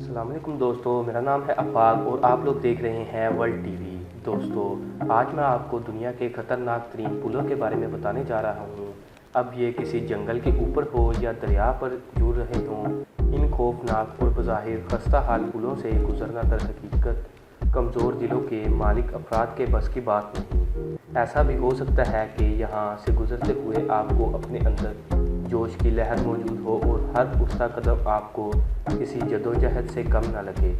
السلام علیکم دوستو، میرا نام ہے افاق اور آپ لوگ دیکھ رہے ہیں ورلڈ ٹی وی۔ دوستو، آج میں آپ کو دنیا کے خطرناک ترین پلوں کے بارے میں بتانے جا رہا ہوں۔ اب یہ کسی جنگل کے اوپر ہو یا دریا پر جڑ رہے ہوں، ان خوفناک اور بظاہر خستہ حال پلوں سے گزرنا در حقیقت کمزور دلوں کے مالک افراد کے بس کی بات نہیں۔ ایسا بھی ہو سکتا ہے کہ یہاں سے گزرتے ہوئے آپ کو اپنے اندر جوش کی لہر موجود ہو اور ہر اٹھتا قدم آپ کو کسی جدوجہد سے کم نہ لگے۔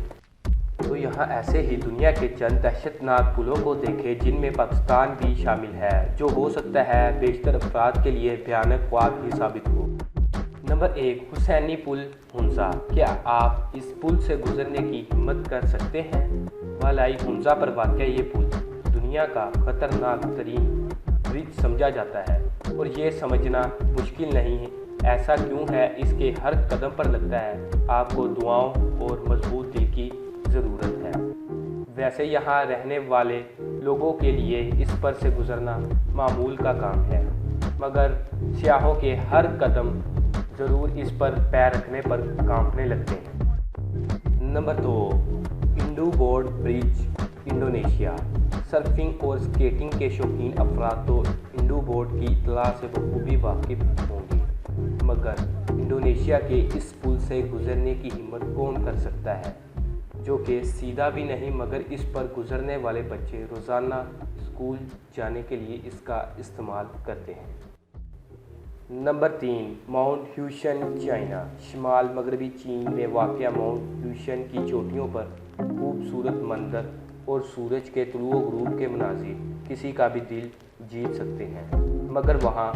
تو یہاں ایسے ہی دنیا کے چند دہشت ناک پلوں کو دیکھیں جن میں پاکستان بھی شامل ہے، جو ہو سکتا ہے بیشتر افراد کے لیے بھیانک خواب ہی ثابت ہو۔ نمبر 1، حسینی پل ہنزا۔ کیا آپ اس پل سے گزرنے کی ہمت کر سکتے ہیں؟ بالائی ہنزا پر واقع یہ پل دنیا کا خطرناک ترین برج سمجھا جاتا ہے، اور یہ سمجھنا مشکل نہیں ایسا کیوں ہے۔ اس کے ہر قدم پر لگتا ہے آپ کو دعاؤں اور مضبوط دل کی ضرورت ہے۔ ویسے یہاں رہنے والے لوگوں کے لیے اس پر سے گزرنا معمول کا کام ہے، مگر سیاحوں کے ہر قدم ضرور اس پر پیر رکھنے پر کانپنے لگتے ہیں۔ نمبر 2، انڈو بورڈ برج انڈونیشیا۔ سرفنگ اور سکیٹنگ کے شوقین افراد تو انڈو بورڈ کی اطلاع سے بخوبی واقف ہوں گے، مگر انڈونیشیا کے اس پل سے گزرنے کی ہمت کون کر سکتا ہے، جو کہ سیدھا بھی نہیں مگر اس پر گزرنے والے بچے روزانہ اسکول جانے کے لیے اس کا استعمال کرتے ہیں۔ نمبر 3، ماؤنٹ ہیوشن چائنا۔ شمال مغربی چین میں واقع ماؤنٹ ہیوشن کی چوٹیوں پر خوبصورت منظر اور سورج کے طلوع و غروب کے مناظر کسی کا بھی دل جیت سکتے ہیں، مگر وہاں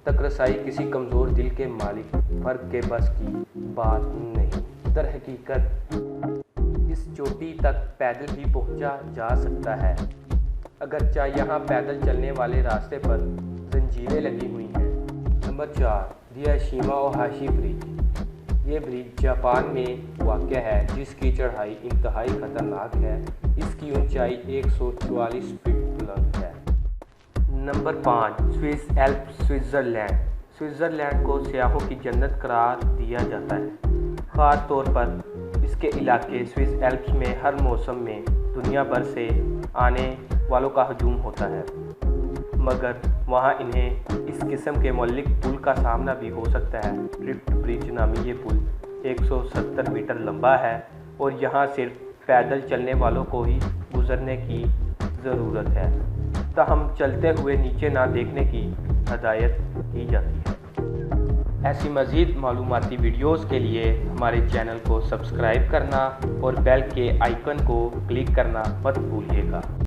تک رسائی کسی کمزور دل کے مالک فرد کے بس کی بات نہیں۔ در حقیقت اس چوٹی تک پیدل ہی پہنچا جا سکتا ہے، اگرچہ یہاں پیدل چلنے والے راستے پر زنجیریں لگی ہوئی ہیں۔ نمبر 4، ہیروشیما اوہاشی برج۔ یہ برج جاپان میں واقع ہے، جس کی چڑھائی انتہائی خطرناک ہے۔ اس کی اونچائی 144 فٹ بلند ہے۔ Number 5، Swiss Alps Switzerland. Switzerland کو سیاحوں کی جنت قرار دیا جاتا ہے، خاص طور پر اس کے علاقے سوئس ایلپس میں ہر موسم میں دنیا بھر سے آنے والوں کا ہجوم ہوتا ہے، مگر وہاں انہیں اس قسم کے معلق پل کا سامنا بھی ہو سکتا ہے۔ ڈرفٹ برج نامی یہ پل 170 میٹر لمبا ہے اور یہاں صرف پیدل چلنے والوں کو ہی گزرنے کی ضرورت ہے، تاہم چلتے ہوئے نیچے نہ دیکھنے کی ہدایت کی جاتی ہے۔ ایسی مزید معلوماتی ویڈیوز کے لیے ہمارے چینل کو سبسکرائب کرنا اور بیل کے آئیکن کو کلک کرنا مت بھولیے گا۔